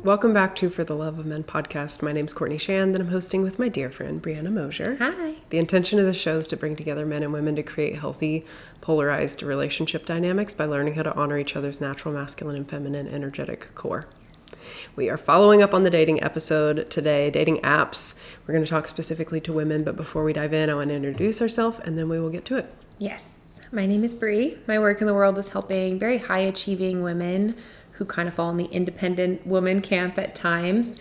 Welcome back to For the Love of Men podcast. My name's Courtney Shand, and I'm hosting with my dear friend, Brianna Mosier. Hi. The intention of the show is to bring together men and women to create healthy, polarized relationship dynamics by learning how to honor each other's natural masculine and feminine energetic core. We are following up on the dating episode today, dating apps. We're going to talk specifically to women, but before we dive in, I want to introduce ourselves, and then we will get to it. Yes. My name is Bree. My work in the world is helping very high-achieving women who kind of fall in the independent woman camp at times,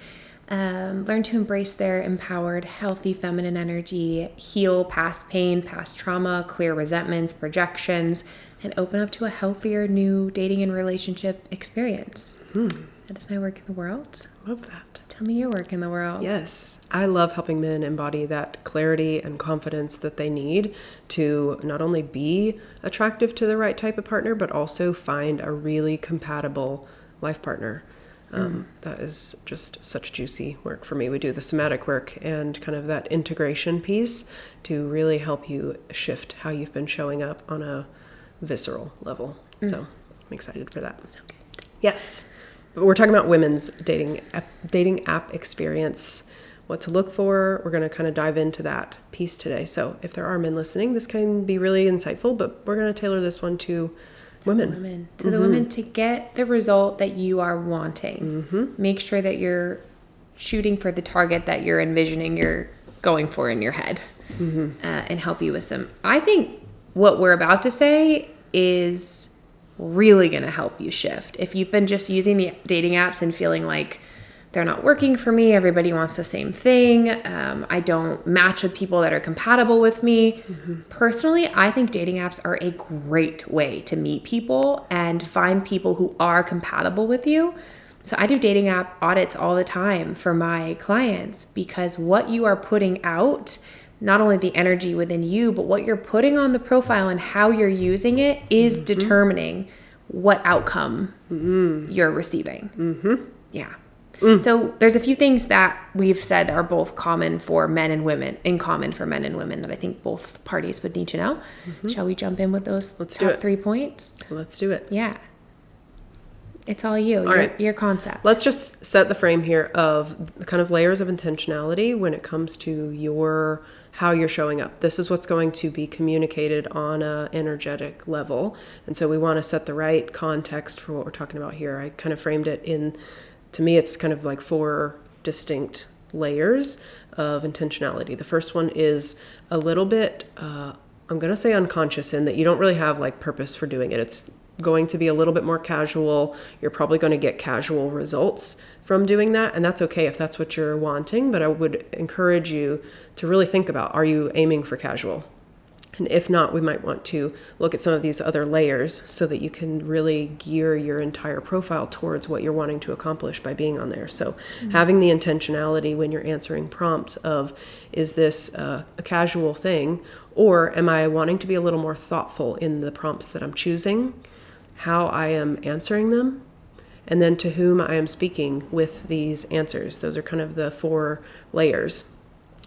learn to embrace their empowered, healthy feminine energy, heal past pain, past trauma, clear resentments, projections, and open up to a healthier new dating and relationship experience. That is my work in the world. Love that. Tell me your work in the world. Yes. I love helping men embody that clarity and confidence that they need to not only be attractive to the right type of partner, but also find a really compatible life partner. That is just such juicy work for me. We do the somatic work and kind of that integration piece to really help you shift how you've been showing up on a visceral level. So I'm excited for that. So good. Yes. But we're talking about women's dating app experience, what to look for. We're going to kind of dive into that piece today. So if there are men listening, this can be really insightful, but we're going to tailor this one to women. To the women to get the result that you are wanting. Make sure that you're shooting for the target that you're envisioning you're going for in your head, and help you with some. I think what we're about to say is really going to help you shift. If you've been just using the dating apps and feeling like they're not working for me, everybody wants the same thing, I don't match with people that are compatible with me. Personally, I think dating apps are a great way to meet people and find people who are compatible with you. So I do dating app audits all the time for my clients, because what you are putting out, not only the energy within you, but what you're putting on the profile and how you're using it is determining what outcome you're receiving. Yeah. So there's a few things that we've said are both common for men and women, in common for men and women, that I think both parties would need to know. Shall we jump in with those top 3 points? Let's do it. Yeah. It's all you, your concept. Let's just set the frame here of the kind of layers of intentionality when it comes to how you're showing up. This is what's going to be communicated on an energetic level. And so we want to set the right context for what we're talking about here. I kind of framed it to me, it's kind of like 4 distinct layers of intentionality. The first one is a little bit, I'm going to say unconscious, in that you don't really have like purpose for doing it. It's going to be a little bit more casual. You're probably going to get casual results from doing that, and that's okay if that's what you're wanting, but I would encourage you to really think about, are you aiming for casual? And if not, we might want to look at some of these other layers so that you can really gear your entire profile towards what you're wanting to accomplish by being on there. So having the intentionality when you're answering prompts of, is this a casual thing, or am I wanting to be a little more thoughtful in the prompts that I'm choosing, how I am answering them, and then to whom I am speaking with these answers. Those are kind of the 4 layers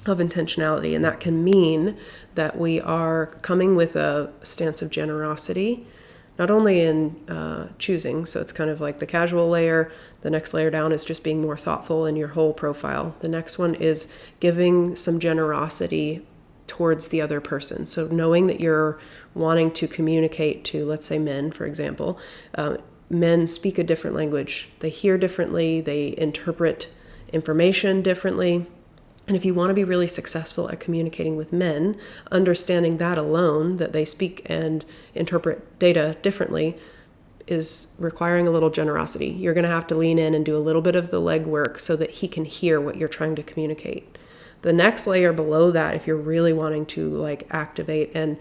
of intentionality, and that can mean that we are coming with a stance of generosity, not only in choosing, so it's kind of like the casual layer. The next layer down is just being more thoughtful in your whole profile. The next one is giving some generosity towards the other person. So knowing that you're wanting to communicate to, let's say, men, for example. Men speak a different language. They hear differently. They interpret information differently. And if you want to be really successful at communicating with men, understanding that alone, that they speak and interpret data differently, is requiring a little generosity. You're going to have to lean in and do a little bit of the legwork so that he can hear what you're trying to communicate. The next layer below that, if you're really wanting to like activate and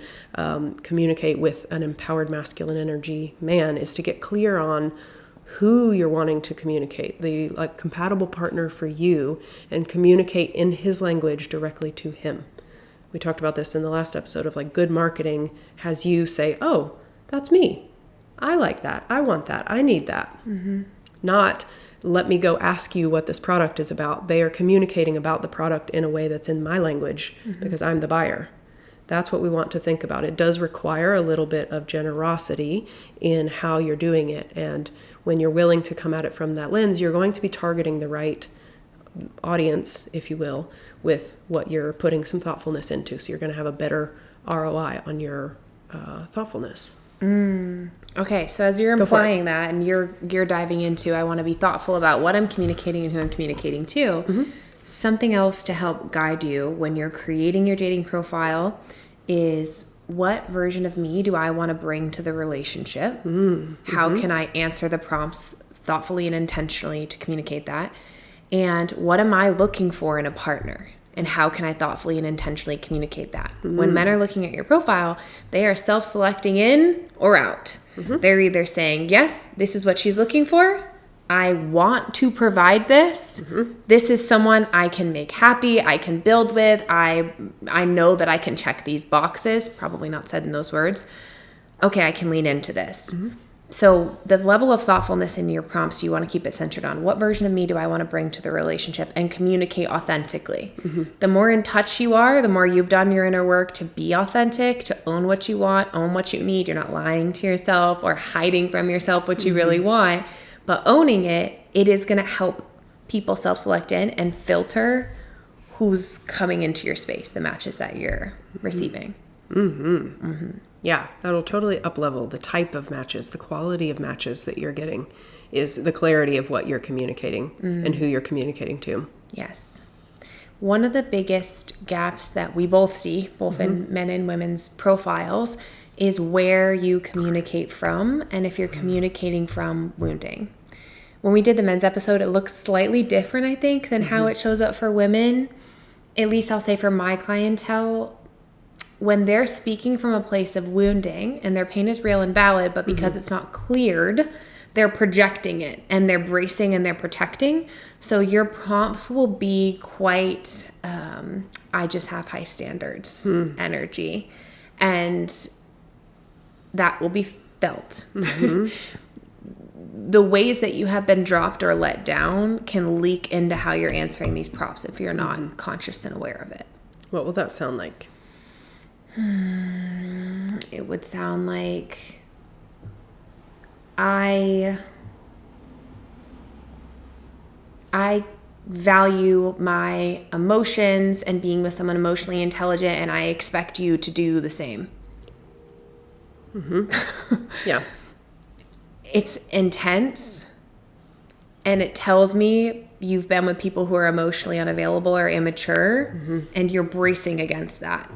communicate with an empowered masculine energy man, is to get clear on who you're wanting to communicate, the like compatible partner for you, and communicate in his language directly to him. We talked about this in the last episode of like good marketing has you say, oh, that's me. I like that. I want that. I need that. Not let me go ask you what this product is about. They are communicating about the product in a way that's in my language because I'm the buyer. That's what we want to think about. It does require a little bit of generosity in how you're doing it. And when you're willing to come at it from that lens, you're going to be targeting the right audience, if you will, with what you're putting some thoughtfulness into. So you're going to have a better ROI on your thoughtfulness. Okay, so as you're implying that and you're diving into, I want to be thoughtful about what I'm communicating and who I'm communicating to, something else to help guide you when you're creating your dating profile is, what version of me do I want to bring to the relationship? How can I answer the prompts thoughtfully and intentionally to communicate that? And what am I looking for in a partner? And how can I thoughtfully and intentionally communicate that? When men are looking at your profile, they are self-selecting in or out. They're either saying, yes, this is what she's looking for. I want to provide this. This is someone I can make happy, I can build with. I know that I can check these boxes. Probably not said in those words. Okay, I can lean into this. So the level of thoughtfulness in your prompts, you want to keep it centered on, what version of me do I want to bring to the relationship, and communicate authentically. The more in touch you are, the more you've done your inner work to be authentic, to own what you want, own what you need. You're not lying to yourself or hiding from yourself what you really want, but owning it, it is going to help people self-select in and filter who's coming into your space, the matches that you're receiving. Yeah, that'll totally up-level the type of matches, the quality of matches that you're getting is the clarity of what you're communicating and who you're communicating to. Yes. One of the biggest gaps that we both see, both in men and women's profiles, is where you communicate from and if you're communicating from wounding. When we did the men's episode, it looks slightly different, I think, than how it shows up for women. At least I'll say for my clientele, when they're speaking from a place of wounding and their pain is real and valid, but because it's not cleared, they're projecting it and they're bracing and they're protecting. So your prompts will be quite, I just have high standards energy. And that will be felt. The ways that you have been dropped or let down can leak into how you're answering these prompts if you're not conscious and aware of it. What will that sound like? It would sound like I value my emotions and being with someone emotionally intelligent, and I expect you to do the same. Yeah. It's intense, and it tells me you've been with people who are emotionally unavailable or immature, and you're bracing against that.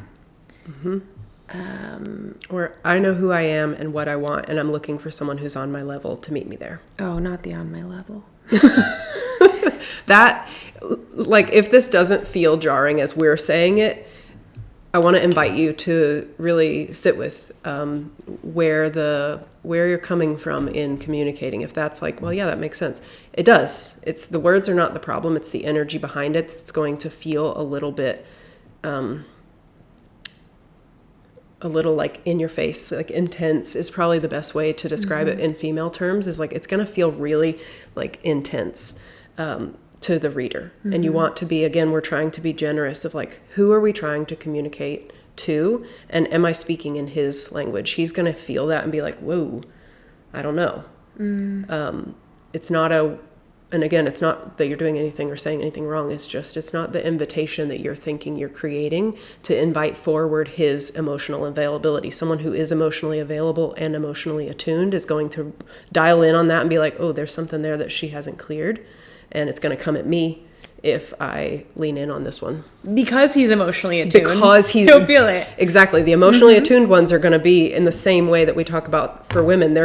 Or I know who I am and what I want, and I'm looking for someone who's on my level to meet me there. Oh, not the on my level. That, like, if this doesn't feel jarring as we're saying it, I want to invite you to really sit with where you're coming from in communicating. If that's like, well, yeah, that makes sense. It does. It's the words are not the problem. It's the energy behind it. It's going to feel a little bit, like in your face, like intense is probably the best way to describe it in female terms. Is like it's going to feel really like intense to the reader. And you want to be, again, we're trying to be generous of like, who are we trying to communicate to? And am I speaking in his language? He's going to feel that and be like, whoa, I don't know. It's not and again, it's not that you're doing anything or saying anything wrong. It's just, it's not the invitation that you're thinking you're creating to invite forward his emotional availability. Someone who is emotionally available and emotionally attuned is going to dial in on that and be like, oh, there's something there that she hasn't cleared. And it's going to come at me if I lean in on this one. Because he's emotionally attuned. Because he'll feel it. Exactly. The emotionally attuned ones are going to be in the same way that we talk about for women.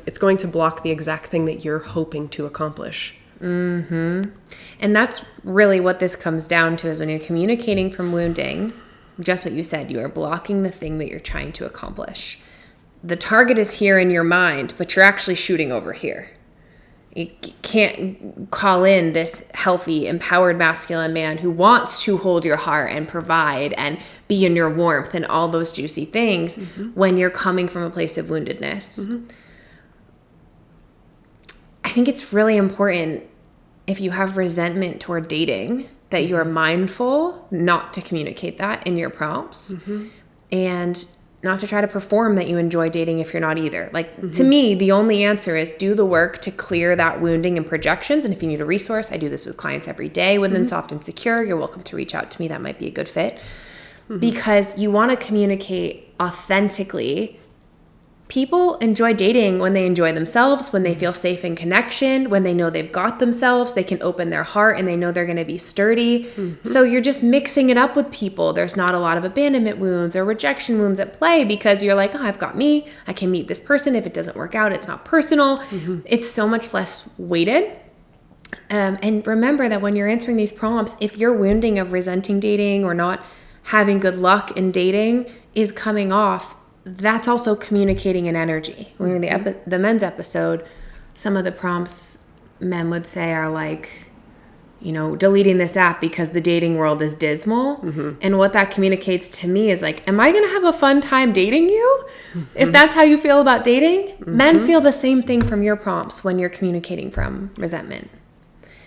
It's going to block the exact thing that you're hoping to accomplish. And that's really what this comes down to, is when you're communicating from wounding, just what you said, you are blocking the thing that you're trying to accomplish. The target is here in your mind, but you're actually shooting over here. You can't call in this healthy, empowered, masculine man who wants to hold your heart and provide and be in your warmth and all those juicy things when you're coming from a place of woundedness. I think it's really important, if you have resentment toward dating, that you are mindful not to communicate that in your prompts. and not to try to perform that you enjoy dating if you're not either. Like, to me, the only answer is do the work to clear that wounding and projections. And if you need a resource, I do this with clients every day within Soft and Secure. You're welcome to reach out to me. That might be a good fit. Because you want to communicate authentically. People enjoy dating when they enjoy themselves, when they feel safe in connection, when they know they've got themselves, they can open their heart and they know they're going to be sturdy. So you're just mixing it up with people. There's not a lot of abandonment wounds or rejection wounds at play because you're like, oh, I've got me. I can meet this person. If it doesn't work out, it's not personal. It's so much less weighted. And remember that when you're answering these prompts, if your wounding of resenting dating or not having good luck in dating is coming off, that's also communicating an energy. When we were in the men's episode, some of the prompts men would say are like, you know, deleting this app because the dating world is dismal. And what that communicates to me is like, am I going to have a fun time dating you? If that's how you feel about dating, men feel the same thing from your prompts when you're communicating from resentment.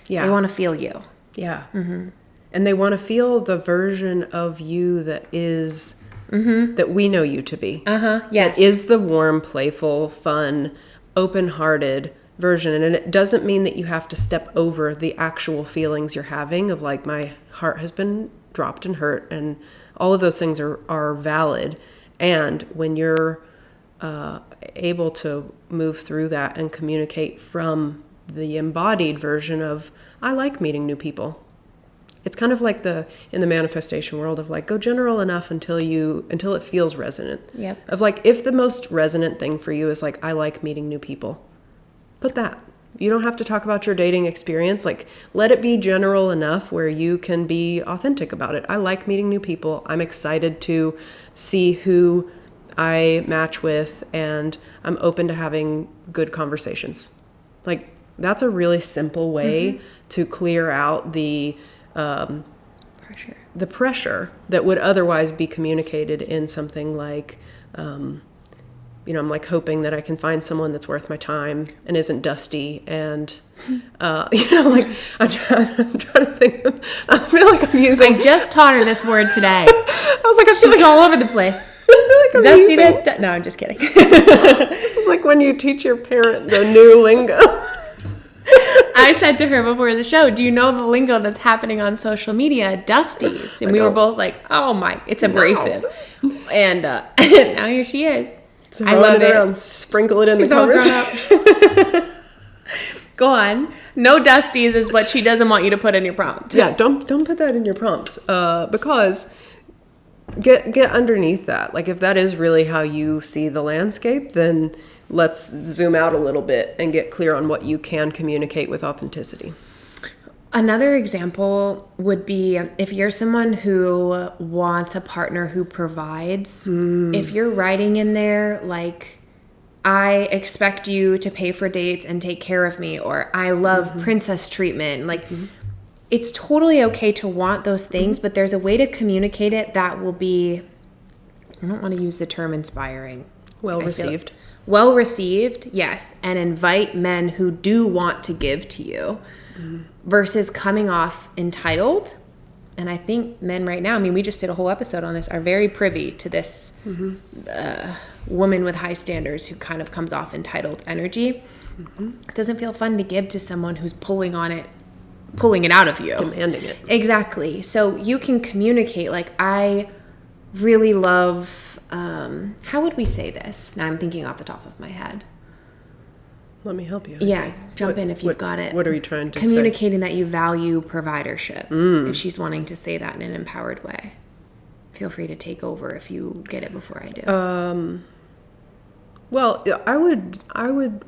Yeah. They want to feel you. Yeah. And they want to feel the version of you that is... that we know you to be. Yes. That is the warm, playful, fun, open-hearted version. And it doesn't mean that you have to step over the actual feelings you're having of like, my heart has been dropped and hurt, and all of those things are valid. And when you're able to move through that and communicate from the embodied version of, I like meeting new people. It's kind of like in the manifestation world of like, go general enough until it feels resonant. Yep. Of like, if the most resonant thing for you is like, I like meeting new people, put that. You don't have to talk about your dating experience. Like, let it be general enough where you can be authentic about it. I like meeting new people. I'm excited to see who I match with, and I'm open to having good conversations. Like, that's a really simple way to clear out the pressure that would otherwise be communicated in something like, you know, I'm like hoping that I can find someone that's worth my time and isn't dusty. And, you know, like I'm trying to think I feel like I'm using. I just taught her this word today. I was like, I feel She's like all over the place. like Dustiness. No, I'm just kidding. This is like when you teach your parent the new lingo. I said to her before the show, do you know the lingo that's happening on social media? Dusties. And we were both like, oh my, it's abrasive. No. And now here she is. I love it. Around, sprinkle it in the conversation. Go on. No dusties is what she doesn't want you to put in your prompt. Yeah, don't put that in your prompts because get underneath that. Like, if that is really how you see the landscape, then let's zoom out a little bit and get clear on what you can communicate with authenticity. Another example would be if you're someone who wants a partner who provides, if you're writing in there like, I expect you to pay for dates and take care of me, or I love princess treatment, like it's totally okay to want those things, but there's a way to communicate it that will be, I don't want to use the term inspiring. Well received. Well received, yes, and invite men who do want to give to you versus coming off entitled. And I think men right now, I mean, we just did a whole episode on this, are very privy to this woman with high standards who kind of comes off entitled energy. It doesn't feel fun to give to someone who's pulling it out of you. Demanding it. Exactly. So you can communicate like, I really love... how would we say this? Now I'm thinking off the top of my head. Let me help you. Yeah, jump in if you've got it. What are you trying to Communicating that you value providership. If she's wanting to say that in an empowered way. Feel free to take over if you get it before I do. Well, I would,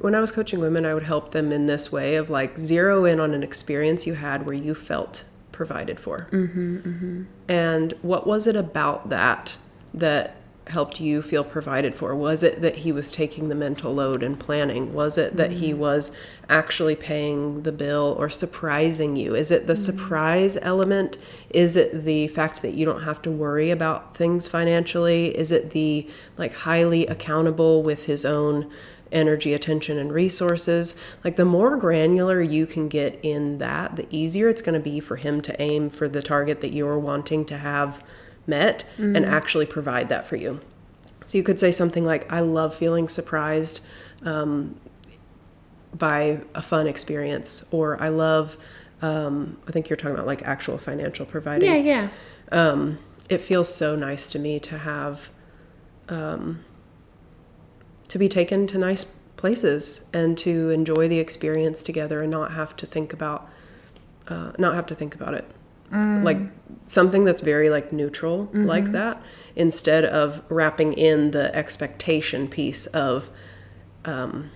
when I was coaching women, I would help them in this way of like zero in on an experience you had where you felt provided for. And what was it about that helped you feel provided for? Was it that he was taking the mental load and planning? Was it that he was actually paying the bill or surprising you? Is it the surprise element? Is it the fact that you don't have to worry about things financially? Is it the like highly accountable with his own energy, attention, and resources? Like, the more granular you can get in that, the easier it's going to be for him to aim for the target that you're wanting to have met and actually provide that for you. So you could say something like, I love feeling surprised by a fun experience, or I love, I think you're talking about like actual financial providing. Yeah. It feels so nice to me to have, to be taken to nice places and to enjoy the experience together and not have to think about it. Like something that's very like neutral like that, instead of wrapping in the expectation piece of, I'm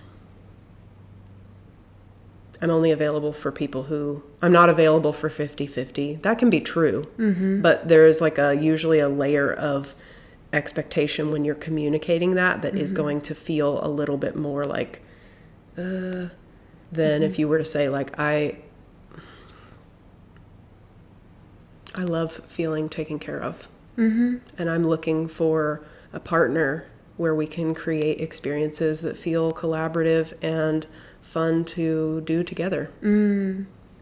only available for people who, I'm not available for 50-50. That can be true, but there is like usually a layer of expectation when you're communicating that is going to feel a little bit more like, than if you were to say like, I love feeling taken care of, and I'm looking for a partner where we can create experiences that feel collaborative and fun to do together.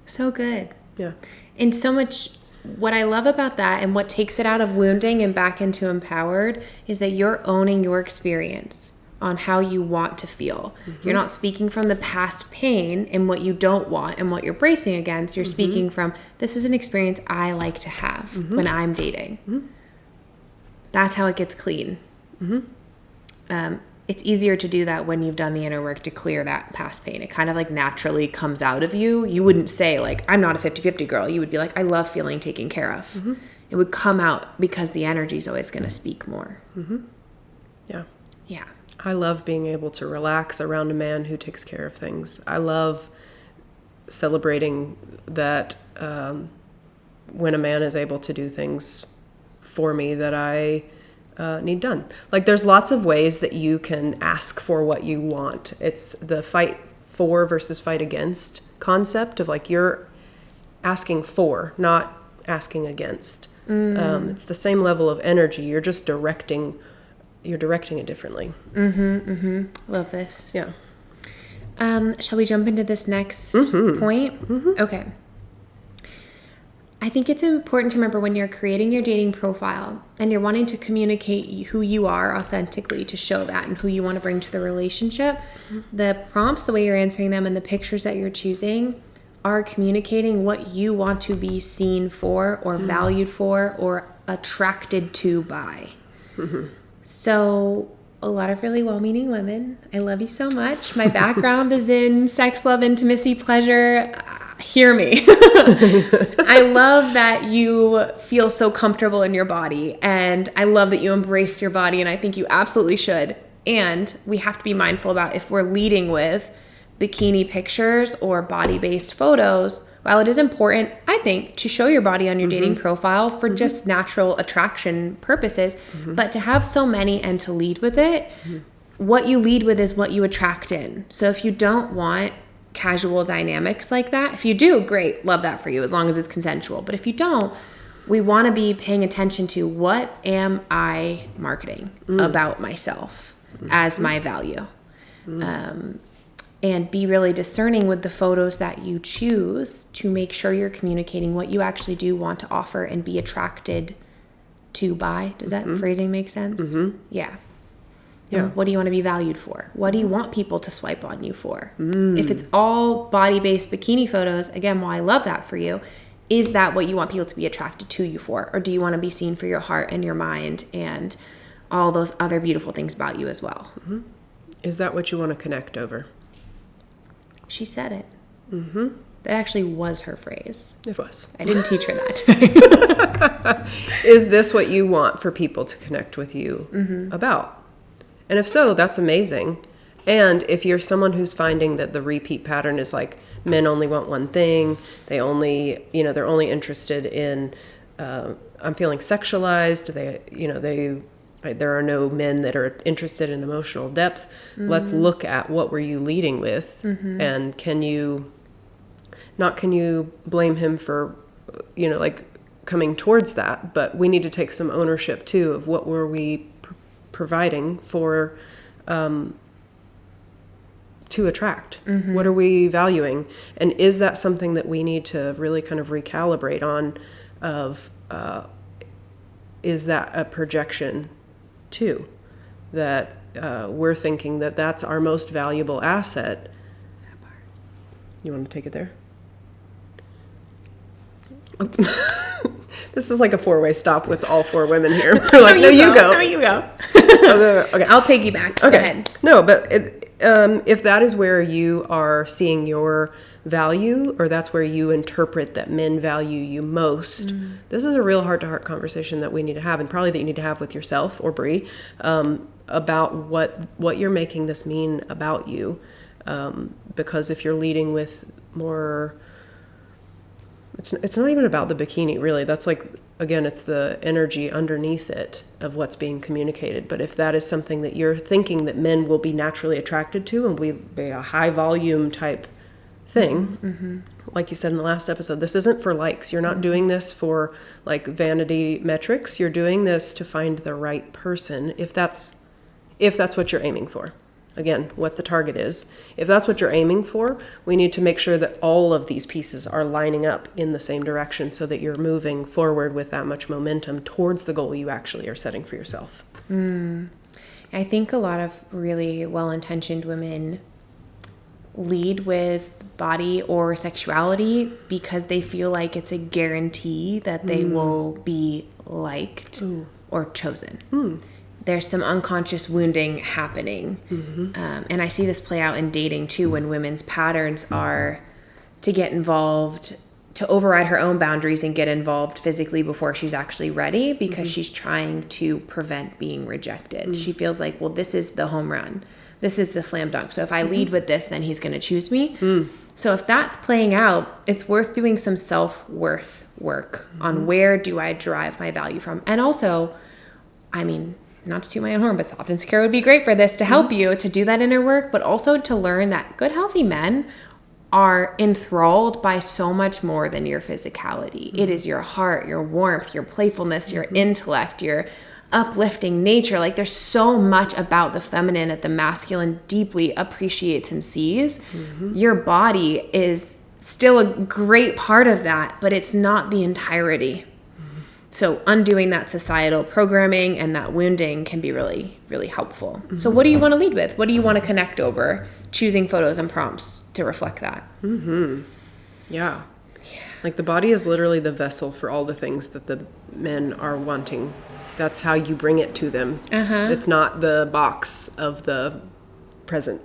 So good. Yeah. And so much, what I love about that and what takes it out of wounding and back into empowered is that you're owning your experience on how you want to feel. You're not speaking from the past pain and what you don't want and what you're bracing against. You're speaking from, this is an experience I like to have when I'm dating. That's how it gets clean. It's easier to do that when you've done the inner work to clear that past pain. It kind of like naturally comes out of you. You wouldn't say like, I'm not a 50-50 girl. You would be like, I love feeling taken care of. It would come out because the energy is always going to speak more. Yeah. Yeah. I love being able to relax around a man who takes care of things. I love celebrating that when a man is able to do things for me that I need done. Like there's lots of ways that you can ask for what you want. It's the fight for versus fight against concept of like you're asking for, not asking against. It's the same level of energy. You're just directing it differently. Love this. Yeah. Shall we jump into this next point? Okay. I think it's important to remember when you're creating your dating profile and you're wanting to communicate who you are authentically to show that and who you want to bring to the relationship, the prompts, the way you're answering them, and the pictures that you're choosing are communicating what you want to be seen for or valued for or attracted to by. So a lot of really well-meaning women, I love you so much. My background is in sex, love, intimacy, pleasure. Hear me. I love that you feel so comfortable in your body, and I love that you embrace your body, and I think you absolutely should. And we have to be mindful about if we're leading with bikini pictures or body-based photos. While it is important, I think, to show your body on your dating profile for just natural attraction purposes, but to have so many and to lead with it, what you lead with is what you attract in. So if you don't want casual dynamics like that, if you do, great, love that for you, as long as it's consensual. But if you don't, we want to be paying attention to what am I marketing about myself as my value. And be really discerning with the photos that you choose to make sure you're communicating what you actually do want to offer and be attracted to by. Does that phrasing make sense? Yeah. Yeah. What do you want to be valued for? What do you want people to swipe on you for? If it's all body-based bikini photos, again, while I love that for you, is that what you want people to be attracted to you for? Or do you want to be seen for your heart and your mind and all those other beautiful things about you as well? Is that what you want to connect over? She said it. That actually was her phrase. It was. I didn't teach her that. Is this what you want for people to connect with you about? And if so, that's amazing. And if you're someone who's finding that the repeat pattern is like men only want one thing, they're only interested in, I'm feeling sexualized, there are no men that are interested in emotional depth. Let's look at what were you leading with, and can you blame him for, coming towards that, but we need to take some ownership too of what were we providing for, to attract. What are we valuing? And is that something that we need to really kind of recalibrate on of, is that a projection too? That we're thinking that that's our most valuable asset. That part. You want to take it there? This is like a 4-way stop with all 4 women here. We're like, no, you go. No, you go. Okay. I'll piggyback. Okay. Go ahead. No, but if that is where you are seeing your value, or that's where you interpret that men value you most, this is a real heart-to-heart conversation that we need to have, and probably that you need to have with yourself or Bree, about what you're making this mean about you. Because if you're leading with more... It's not even about the bikini, really. That's like, again, it's the energy underneath it of what's being communicated. But if that is something that you're thinking that men will be naturally attracted to and will be a high volume type thing, like you said in the last episode, this isn't for likes. You're not doing this for like vanity metrics. You're doing this to find the right person, if that's what you're aiming for. Again, what the target is. If that's what you're aiming for, we need to make sure that all of these pieces are lining up in the same direction so that you're moving forward with that much momentum towards the goal you actually are setting for yourself. I think a lot of really well-intentioned women lead with body or sexuality because they feel like it's a guarantee that they will be liked or chosen. There's some unconscious wounding happening. And I see this play out in dating too, when women's patterns are to get involved, to override her own boundaries and get involved physically before she's actually ready, because she's trying to prevent being rejected. She feels like, well, this is the home run. This is the slam dunk. So if I lead with this, then he's going to choose me. So if that's playing out, it's worth doing some self-worth work on where do I derive my value from. And also, I mean, not to toot my own horn, but Soft and Secure would be great for this, to help you to do that inner work, but also to learn that good, healthy men are enthralled by so much more than your physicality. It is your heart, your warmth, your playfulness, your intellect, your uplifting nature. Like, there's so much about the feminine that the masculine deeply appreciates and sees. Your body is still a great part of that, but it's not the entirety. So undoing that societal programming and that wounding can be really, really helpful. So what do you want to lead with? What do you want to connect over? Choosing photos and prompts to reflect that. Yeah. Like, the body is literally the vessel for all the things that the men are wanting. That's how you bring it to them. It's not the box of the present,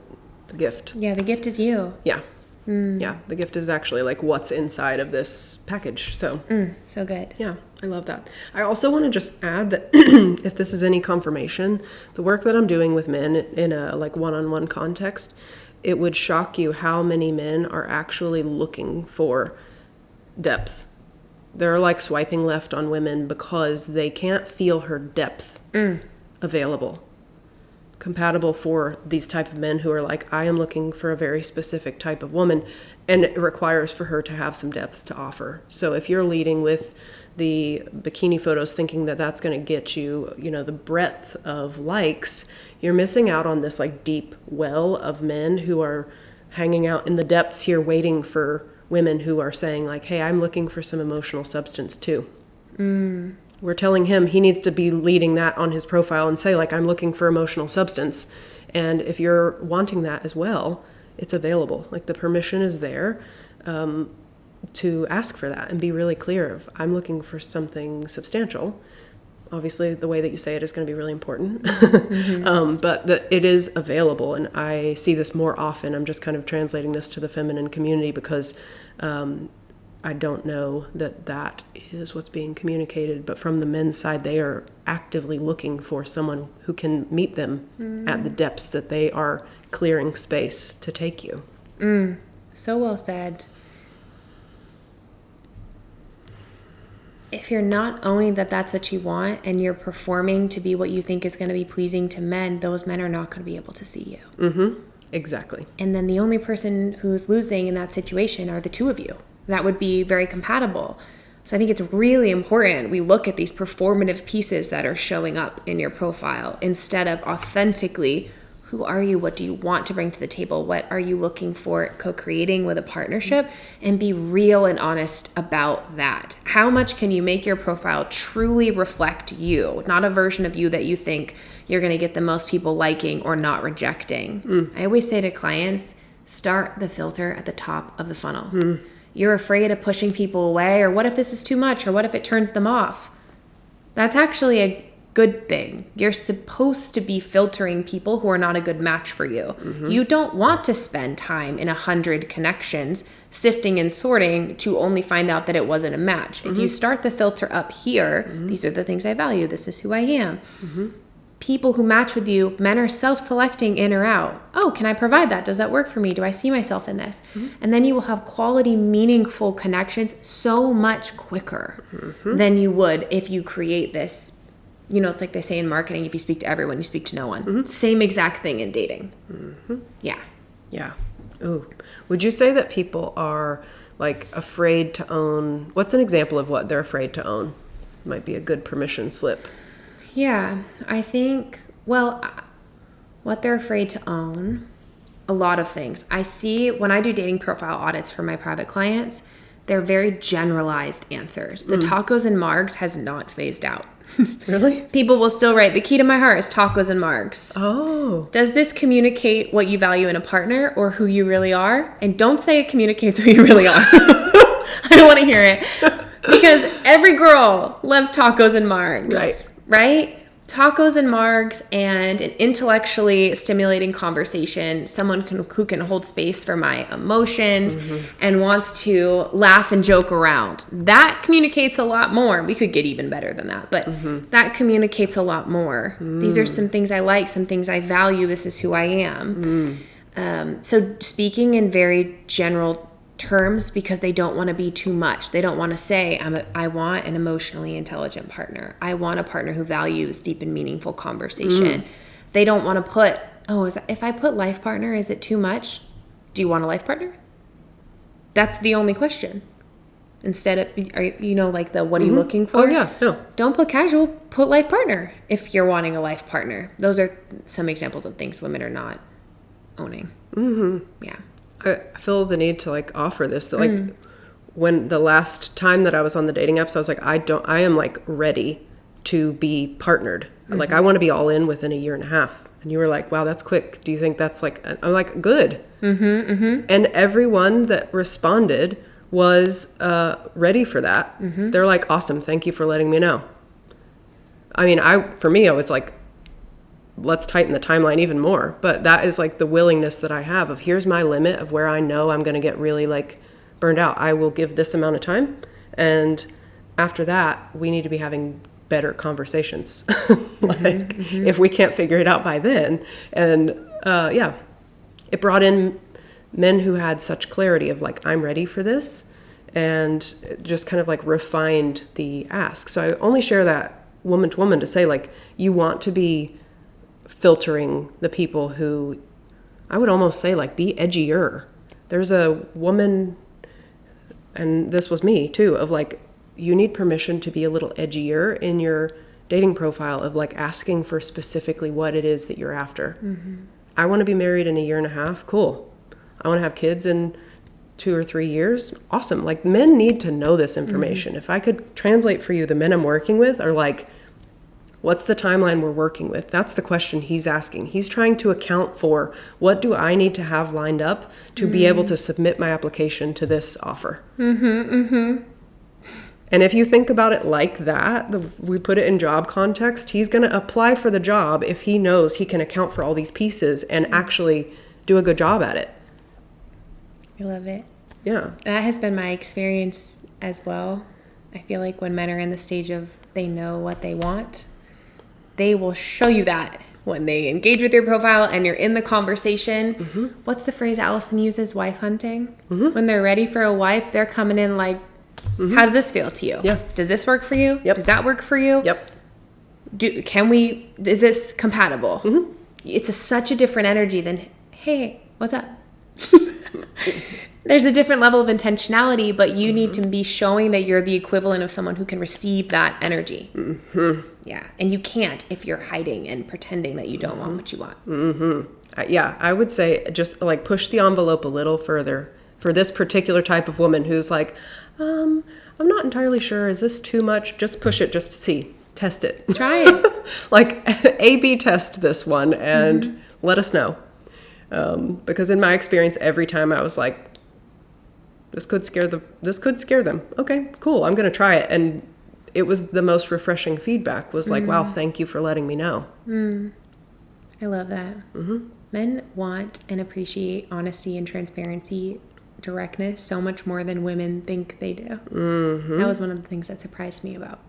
the gift. Yeah, the gift is you. Yeah. Yeah, the gift is actually like what's inside of this package. So so good. Yeah, I love that. I also want to just add that if this is any confirmation, the work that I'm doing with men in a like one-on-one context, it would shock you how many men are actually looking for depth. They're like swiping left on women because they can't feel her depth available, compatible for these type of men who are like, I am looking for a very specific type of woman, and it requires for her to have some depth to offer. So if you're leading with the bikini photos thinking that that's going to get you, you know, the breadth of likes, you're missing out on this like deep well of men who are hanging out in the depths here waiting for women who are saying like, hey, I'm looking for some emotional substance too. We're telling him he needs to be leading that on his profile and say, like, I'm looking for emotional substance. And if you're wanting that as well, it's available. Like, the permission is there to ask for that and be really clear of, I'm looking for something substantial. Obviously, the way that you say it is going to be really important. But it is available. And I see this more often. I'm just kind of translating this to the feminine community because I don't know that is what's being communicated, but from the men's side, they are actively looking for someone who can meet them at the depths that they are clearing space to take you. So well said. If you're not owning that that's what you want and you're performing to be what you think is going to be pleasing to men, those men are not going to be able to see you. Exactly. And then the only person who's losing in that situation are the two of you. That would be very compatible. So I think it's really important we look at these performative pieces that are showing up in your profile instead of authentically Who are you? What do you want to bring to the table? What are you looking for co-creating with a partnership? And be real and honest about that. How much can you make your profile truly reflect you, not a version of you that you think you're going to get the most people liking or not rejecting? I always say to clients, start the filter at the top of the funnel. You're afraid of pushing people away, or what if this is too much, or what if it turns them off? That's actually a good thing. You're supposed to be filtering people who are not a good match for you. You don't want to spend time in 100 connections sifting and sorting to only find out that it wasn't a match. If you start the filter up here, these are the things I value, this is who I am. People who match with you, men are self-selecting in or out. Oh, can I provide that? Does that work for me? Do I see myself in this? And then you will have quality, meaningful connections so much quicker than you would if you create this. You know, it's like they say in marketing, if you speak to everyone, you speak to no one. Same exact thing in dating. Yeah. Yeah. Ooh. Would you say that people are like afraid to own? What's an example of what they're afraid to own? Might be a good permission slip. Yeah. I think, well, what they're afraid to own, a lot of things. I see when I do dating profile audits for my private clients, they're very generalized answers. The tacos and margs has not phased out. Really? People will still write, the key to my heart is tacos and margs. Oh. Does this communicate what you value in a partner or who you really are? And don't say it communicates who you really are. I don't want to hear it. Because every girl loves tacos and margs. Right? Tacos and margs and an intellectually stimulating conversation, someone who can hold space for my emotions and wants to laugh and joke around. That communicates a lot more. We could get even better than that, but that communicates a lot more. These are some things I like, some things I value. This is who I am. So speaking in very general terms, because they don't want to be too much. They don't want to say, I want an emotionally intelligent partner. I want a partner who values deep and meaningful conversation. They don't want to put, if I put life partner, is it too much? Do you want a life partner? That's the only question. Instead of, like what are you looking for? Oh, yeah. No. Don't put casual, put life partner if you're wanting a life partner. Those are some examples of things women are not owning. Yeah. I feel the need to like offer this that like when the last time that I was on the dating apps, I was like, I am like ready to be partnered. Like I want to be all in within a year and a half. And you were like, wow, that's quick. Do you think that's like, I'm like, good. And everyone that responded was ready for that. They're like, awesome. Thank you for letting me know. I mean, for me, I was like, let's tighten the timeline even more. But that is like the willingness that I have of here's my limit of where I know I'm going to get really like burned out. I will give this amount of time. And after that, we need to be having better conversations. If we can't figure it out by then. And it brought in men who had such clarity of like, I'm ready for this. And just kind of like refined the ask. So I only share that woman to woman to say like, you want to be filtering the people who, I would almost say like be edgier. There's a woman, and this was me too, of like, you need permission to be a little edgier in your dating profile of like asking for specifically what it is that you're after. I want to be married in a year and a half. Cool. I want to have kids in 2 or 3 years. Awesome. Like men need to know this information. If I could translate for you, the men I'm working with are like, what's the timeline we're working with? That's the question he's asking. He's trying to account for what do I need to have lined up to be able to submit my application to this offer. And if you think about it like that, we put it in job context, he's going to apply for the job if he knows he can account for all these pieces and actually do a good job at it. I love it. Yeah. That has been my experience as well. I feel like when men are in the stage of they know what they want, they will show you that when they engage with your profile and you're in the conversation. What's the phrase Allison uses? Wife hunting. When they're ready for a wife, they're coming in like, how does this feel to you? Yeah. Does this work for you? Yep. Does that work for you? Yep. Is this compatible? It's such a different energy than, hey, what's up? There's a different level of intentionality, but you need to be showing that you're the equivalent of someone who can receive that energy. Yeah. And you can't if you're hiding and pretending that you don't want what you want. I would say just like push the envelope a little further for this particular type of woman who's like, I'm not entirely sure. Is this too much? Just push it just to see. Test it. Try it. Like A/B test this one and let us know. Because in my experience, every time I was like, this could scare them. Okay, cool. I'm going to try it. And it was the most refreshing feedback was like, wow, thank you for letting me know. I love that. Men want and appreciate honesty and transparency, directness so much more than women think they do. That was one of the things that surprised me about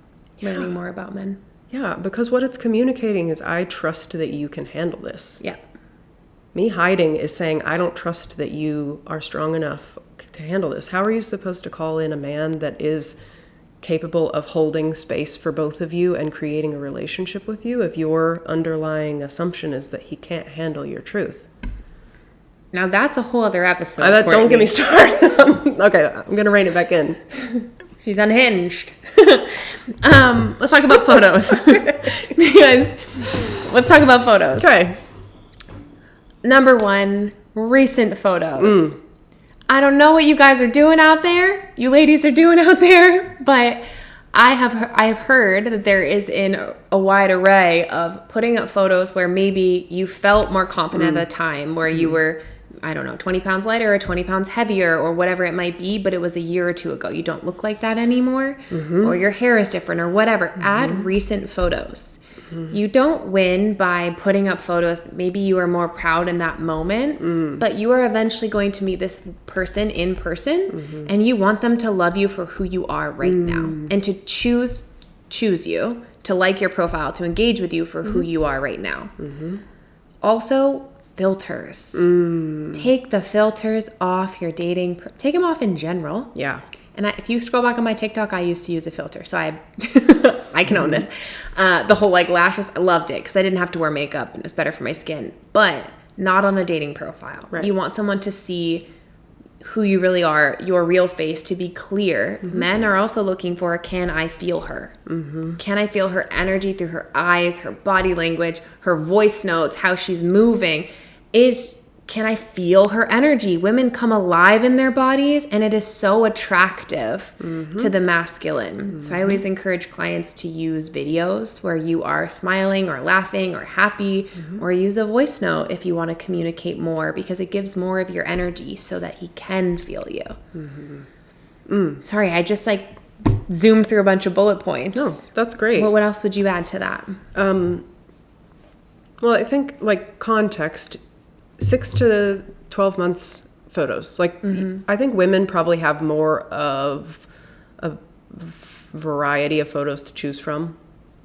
learning more about men. Yeah, because what it's communicating is I trust that you can handle this. Yeah. Me hiding is saying I don't trust that you are strong enough to handle this. How are you supposed to call in a man that is capable of holding space for both of you and creating a relationship with you if your underlying assumption is that he can't handle your truth? Now that's a whole other episode. Don't get me started. Okay, I'm going to rein it back in. She's unhinged. Let's talk about photos. Because let's talk about photos. Okay. Number one, recent photos. I don't know what you guys are doing out there, you ladies are doing out there, but I have heard that there is a wide array of putting up photos where maybe you felt more confident at the time, where you were, I don't know, 20 pounds lighter or 20 pounds heavier or whatever it might be, but it was a year or two ago. You don't look like that anymore, or your hair is different or whatever. Add recent photos. You don't win by putting up photos that maybe you are more proud in that moment, but you are eventually going to meet this person in person, and you want them to love you for who you are right now, and to choose you, to like your profile, to engage with you for who you are right now. Also, filters. Take the filters off your dating. Take them off in general. Yeah. And if you scroll back on my TikTok, I used to use a filter. So I can own this. The whole like lashes, I loved it because I didn't have to wear makeup and it was better for my skin. But not on a dating profile. Right. You want someone to see who you really are, your real face, to be clear. Men are also looking for, can I feel her? Can I feel her energy through her eyes, her body language, her voice notes, how she's moving? Can I feel her energy? Women come alive in their bodies, and it is so attractive to the masculine. So I always encourage clients to use videos where you are smiling or laughing or happy, or use a voice note if you want to communicate more, because it gives more of your energy so that he can feel you. Sorry, I just like zoomed through a bunch of bullet points. No, that's great. What else would you add to that? Well, I think like context, 6 to 12 months photos. Like I think women probably have more of a variety of photos to choose from.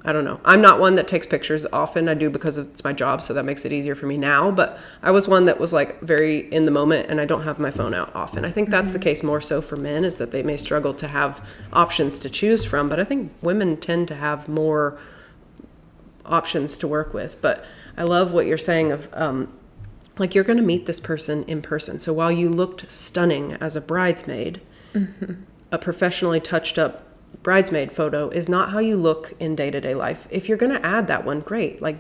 I don't know. I'm not one that takes pictures often. I do because it's my job, so that makes it easier for me now. But I was one that was like very in the moment, and I don't have my phone out often. I think that's the case more so for men, is that they may struggle to have options to choose from. But I think women tend to have more options to work with. But I love what you're saying of like you're going to meet this person in person. So while you looked stunning as a bridesmaid, a professionally touched up bridesmaid photo is not how you look in day-to-day life. If you're going to add that one, great. Like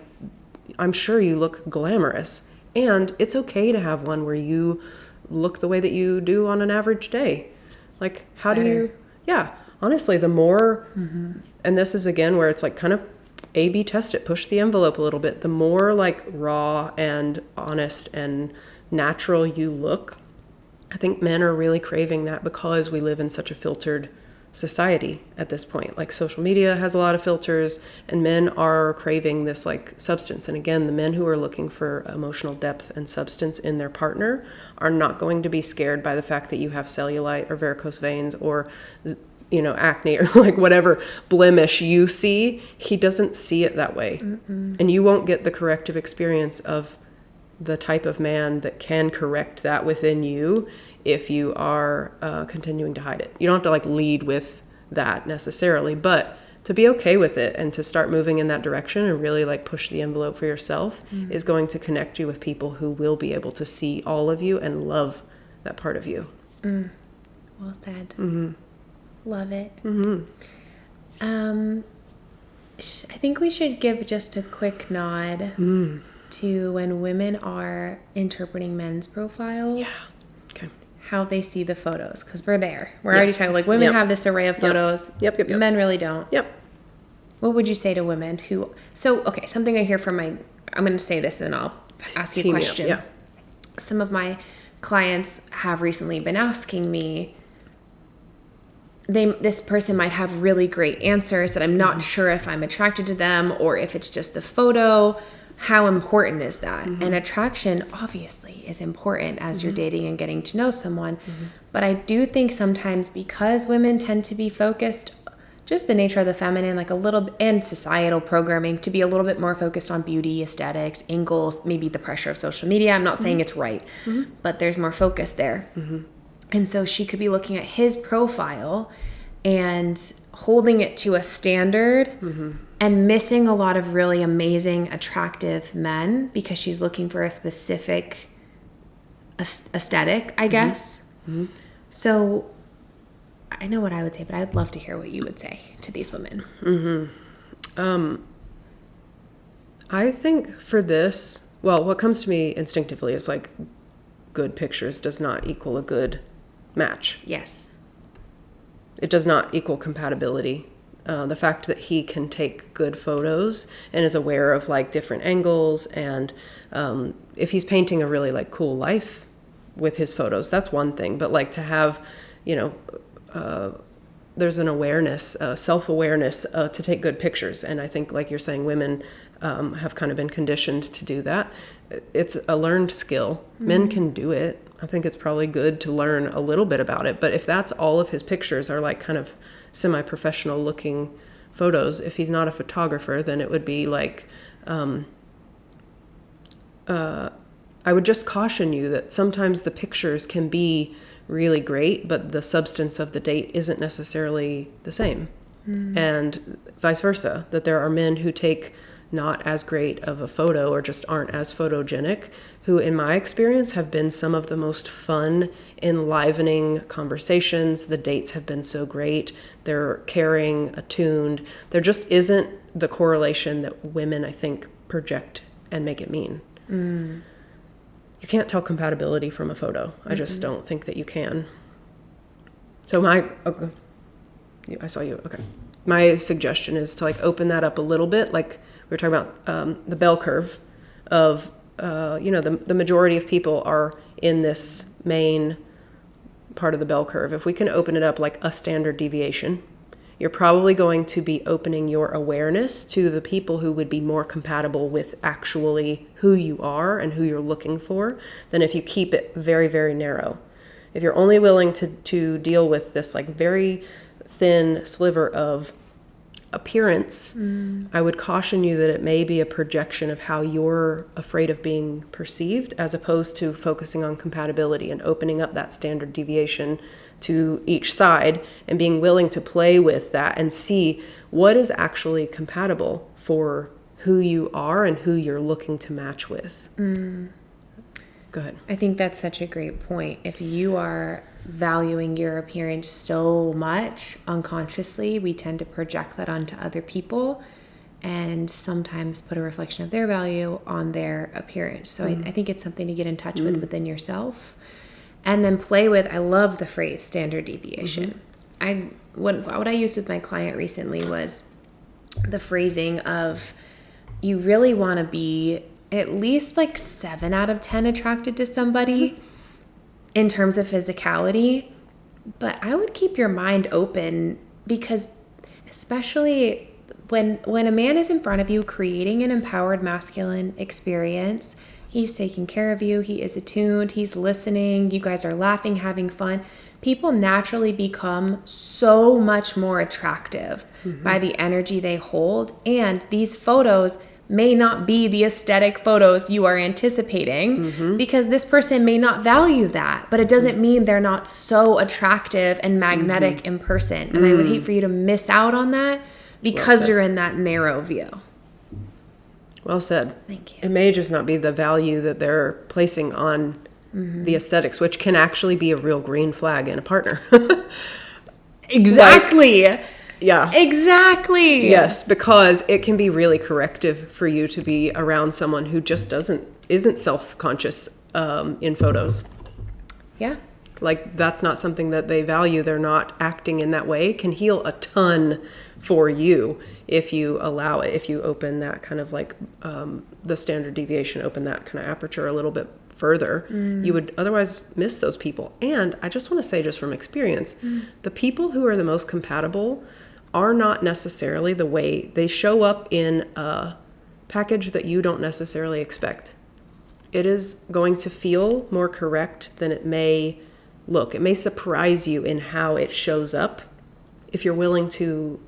I'm sure you look glamorous, and it's okay to have one where you look the way that you do on an average day. Like how do you, honestly, the more, and this is again where it's like kind of A/B test it, push the envelope a little bit. The more like raw and honest and natural you look, I think men are really craving that because we live in such a filtered society at this point. Like social media has a lot of filters, and men are craving this like substance. And again, the men who are looking for emotional depth and substance in their partner are not going to be scared by the fact that you have cellulite or varicose veins or acne or like whatever blemish you see. He doesn't see it that way. And you won't get the corrective experience of the type of man that can correct that within you if you are continuing to hide it. You don't have to like lead with that necessarily, but to be okay with it and to start moving in that direction and really like push the envelope for yourself is going to connect you with people who will be able to see all of you and love that part of you. Well said. Love it. I think we should give just a quick nod to when women are interpreting men's profiles. Yeah. Okay. How they see the photos, because we're there. We're already talking, like, women have this array of photos. Yep. Men really don't. Yep. What would you say to women who... So, okay, something I hear from I'm going to say this and then I'll ask you a question. Yeah. Some of my clients have recently been asking me, this person might have really great answers that I'm not sure if I'm attracted to them or if it's just the photo. How important is that? And attraction obviously is important as you're dating and getting to know someone. But I do think sometimes, because women tend to be focused, just the nature of the feminine, like a little, and societal programming, to be a little bit more focused on beauty, aesthetics, angles, maybe the pressure of social media. I'm not saying it's right, but there's more focus there. And so she could be looking at his profile and holding it to a standard and missing a lot of really amazing, attractive men because she's looking for a specific aesthetic, I guess. So I know what I would say, but I would love to hear what you would say to these women. I think for this, well, what comes to me instinctively is like good pictures does not equal a good match. Yes. It does not equal compatibility. The fact that he can take good photos and is aware of like different angles, and if he's painting a really like cool life with his photos, that's one thing. But like to have, there's an awareness, self-awareness to take good pictures. And I think, like you're saying, women have kind of been conditioned to do that. It's a learned skill. Men can do it. I think it's probably good to learn a little bit about it. But if that's all of his pictures are like kind of semi-professional looking photos, if he's not a photographer, then it would be like, I would just caution you that sometimes the pictures can be really great, but the substance of the date isn't necessarily the same. And vice versa, that there are men who take not as great of a photo or just aren't as photogenic, who in my experience have been some of the most fun, enlivening conversations. The dates have been so great. They're caring, attuned. There just isn't the correlation that women, I think, project and make it mean. You can't tell compatibility from a photo. I just don't think that you can. So I saw you. Okay. My suggestion is to like open that up a little bit. Like we were talking about the bell curve of, the majority of people are in this main part of the bell curve. If we can open it up like a standard deviation, you're probably going to be opening your awareness to the people who would be more compatible with actually who you are and who you're looking for than if you keep it very, very narrow. If you're only willing to deal with this like very thin sliver of appearance, I would caution you that it may be a projection of how you're afraid of being perceived, as opposed to focusing on compatibility and opening up that standard deviation to each side and being willing to play with that and see what is actually compatible for who you are and who you're looking to match with. Go ahead. I think that's such a great point. If you are valuing your appearance so much unconsciously, we tend to project that onto other people and sometimes put a reflection of their value on their appearance. So I think it's something to get in touch with within yourself and then play with. I love the phrase standard deviation. What I used with my client recently was the phrasing of, you really want to be at least like 7 out of 10 attracted to somebody in terms of physicality, but I would keep your mind open, because especially when a man is in front of you creating an empowered masculine experience, he's taking care of you, he is attuned, he's listening, you guys are laughing, having fun. People naturally become so much more attractive by the energy they hold, and these photos may not be the aesthetic photos you are anticipating because this person may not value that, but it doesn't mean they're not so attractive and magnetic in person. And I would hate for you to miss out on that because you're in that narrow view. Well said. Thank you. It may just not be the value that they're placing on the aesthetics, which can actually be a real green flag in a partner. Exactly. Yeah. Exactly. Yes, because it can be really corrective for you to be around someone who just isn't self-conscious in photos. Yeah. Like, that's not something that they value. They're not acting in that way. Can heal a ton for you if you allow it, if you open that kind of like the standard deviation, open that kind of aperture a little bit further. You would otherwise miss those people. And I just want to say, just from experience, the people who are the most compatible are not necessarily the way they show up in a package that you don't necessarily expect. It is going to feel more correct than it may look. It may surprise you in how it shows up if you're willing to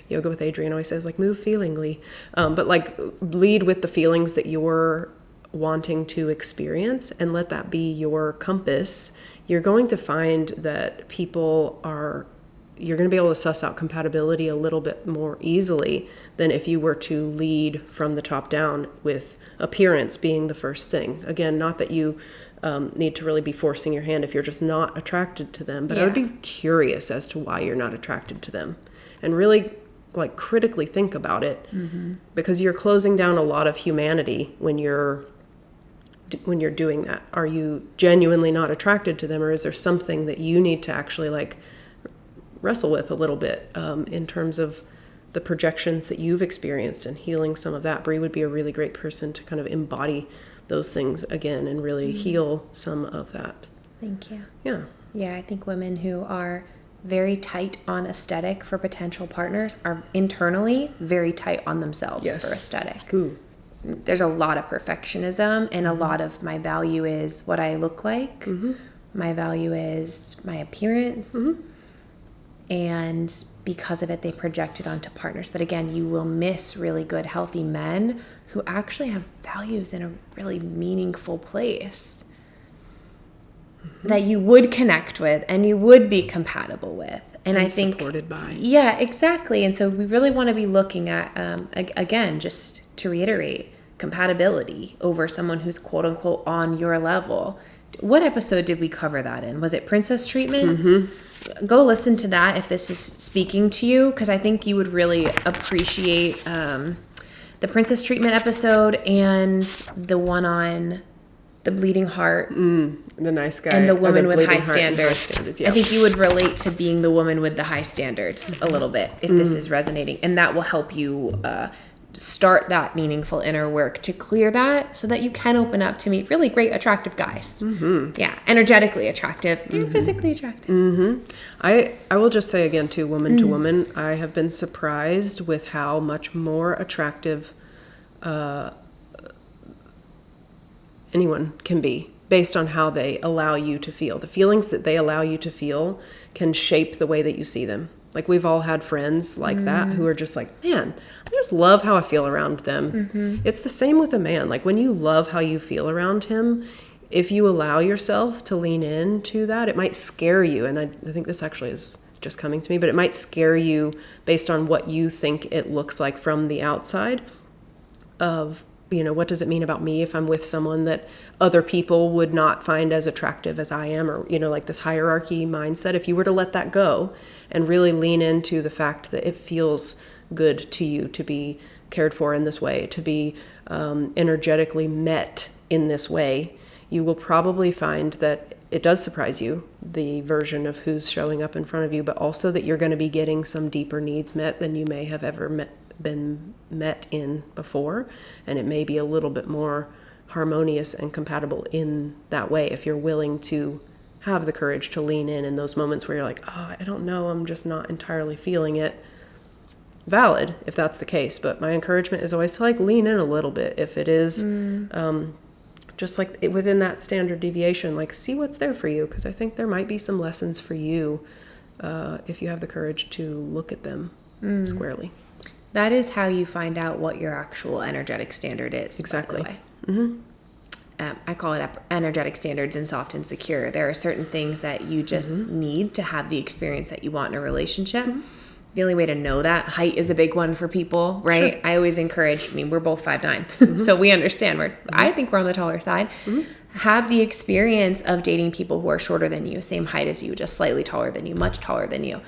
yoga with Adrienne always says, like, move feelingly, but like lead with the feelings that you're wanting to experience and let that be your compass. You're going to find that you're going to be able to suss out compatibility a little bit more easily than if you were to lead from the top down, with appearance being the first thing. Again, not that you need to really be forcing your hand if you're just not attracted to them, but I would be curious as to why you're not attracted to them, and really like critically think about it, because you're closing down a lot of humanity when you're doing that. Are you genuinely not attracted to them, or is there something that you need to actually like wrestle with a little bit in terms of the projections that you've experienced and healing some of that? Bree would be a really great person to kind of embody those things again and really heal some of that. Thank you. Yeah. Yeah, I think women who are very tight on aesthetic for potential partners are internally very tight on themselves for aesthetic. Ooh. There's a lot of perfectionism, and a lot of my value is what I look like. My value is my appearance. And because of it, they project it onto partners. But again, you will miss really good, healthy men who actually have values in a really meaningful place that you would connect with and you would be compatible with. And I think supported by. Yeah, exactly. And so we really want to be looking at, again, just to reiterate, compatibility over someone who's quote unquote on your level. What episode did we cover that in? Was it princess treatment? Go listen to that if this is speaking to you, because I think you would really appreciate the princess treatment episode and the one on the bleeding heart. The nice guy. And the woman with high standards. I think you would relate to being the woman with the high standards a little bit if this is resonating. And that will help you start that meaningful inner work to clear that so that you can open up to meet really great, attractive guys. Yeah, energetically attractive and physically attractive. I will just say again, too, woman to woman, I have been surprised with how much more attractive anyone can be based on how they allow you to feel. The feelings that they allow you to feel can shape the way that you see them. Like, we've all had friends like that who are just like, man, I just love how I feel around them. It's the same with a man. Like, when you love how you feel around him, if you allow yourself to lean into that, it might scare you. And I think this actually is just coming to me, but it might scare you based on what you think it looks like from the outside of, you know, what does it mean about me if I'm with someone that other people would not find as attractive as I am, or, you know, like this hierarchy mindset. If you were to let that go and really lean into the fact that it feels good to you to be cared for in this way, to be energetically met in this way, you will probably find that it does surprise you, the version of who's showing up in front of you, but also that you're going to be getting some deeper needs met than you may have ever been met in before. And it may be a little bit more harmonious and compatible in that way if you're willing to have the courage to lean in those moments where you're like, oh, I don't know, I'm just not entirely feeling it. Valid if that's the case, but my encouragement is always to like lean in a little bit if it is just like within that standard deviation, like see what's there for you, because I think there might be some lessons for you if you have the courage to look at them squarely. That is how you find out what your actual energetic standard is. Exactly. By the way. I call it energetic standards in Soft and Secure. There are certain things that you just need to have the experience that you want in a relationship. The only way to know that, height is a big one for people, right? Sure. I always encourage, we're both 5'9", so we understand. I think we're on the taller side. have the experience of dating people who are shorter than you, same height as you, just slightly taller than you, much taller than you.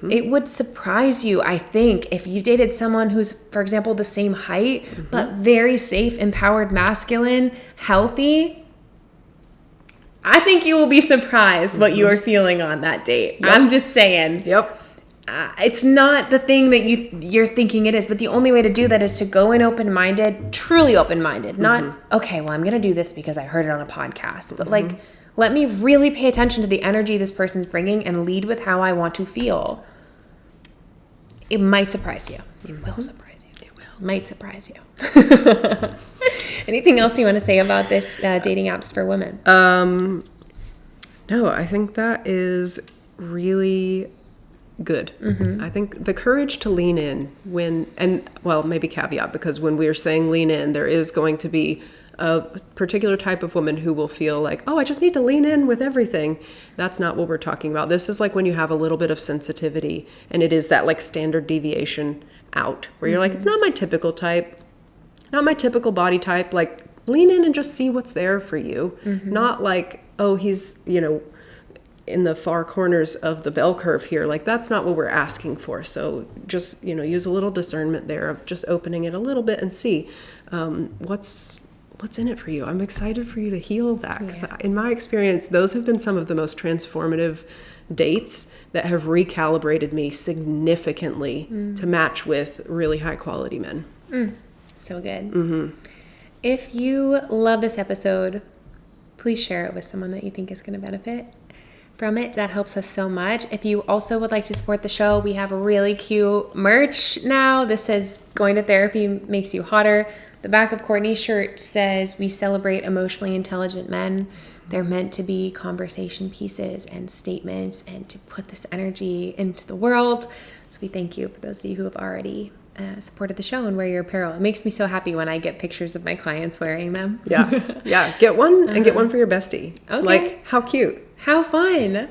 It would surprise you, I think, if you dated someone who's, for example, the same height, but very safe, empowered, masculine, healthy. I think you will be surprised what you are feeling on that date. Yep. I'm just saying. Yep. It's not the thing that you're thinking it is, but the only way to do that is to go in open-minded, truly open-minded. Not, okay, well, I'm going to do this because I heard it on a podcast. But like, let me really pay attention to the energy this person's bringing and lead with how I want to feel. It might surprise you. It will surprise you. It will. Might surprise you. Anything else you want to say about this dating apps for women? No, I think that is really good. I think the courage to lean in maybe caveat, because when we're saying lean in, there is going to be a particular type of woman who will feel like, oh, I just need to lean in with everything. That's not what we're talking about. This is like when you have a little bit of sensitivity, and it is that like standard deviation out, where you're like, it's not my typical type, not my typical body type. Like, lean in and just see what's there for you. Not like, oh, he's, in the far corners of the bell curve here. Like, that's not what we're asking for. So just, use a little discernment there of just opening it a little bit and see what's in it for you. I'm excited for you to heal that, because in my experience, those have been some of the most transformative dates that have recalibrated me significantly to match with really high quality men. So good. If you love this episode, please share it with someone that you think is going to benefit from it. That helps us so much. If you also would like to support the show, we have a really cute merch now. This says, going to therapy makes you hotter. The back of Courtney's shirt says, we celebrate emotionally intelligent men. They're meant to be conversation pieces and statements and to put this energy into the world. So we thank you for those of you who have already supported the show and wear your apparel. It makes me so happy when I get pictures of my clients wearing them. Yeah. Get one and get one for your bestie. Okay. Like, how cute. How fun.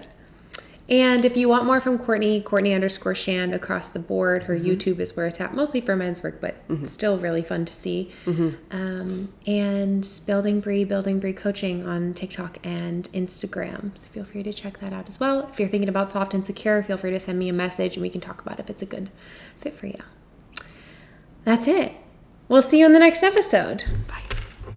And if you want more from Courtney _Shand across the board, her YouTube is where it's at, mostly for men's work, but still really fun to see. And Building Bree Coaching on TikTok and Instagram. So feel free to check that out as well. If you're thinking about Soft and Secure, feel free to send me a message and we can talk about if it's a good fit for you. That's it. We'll see you in the next episode. Bye.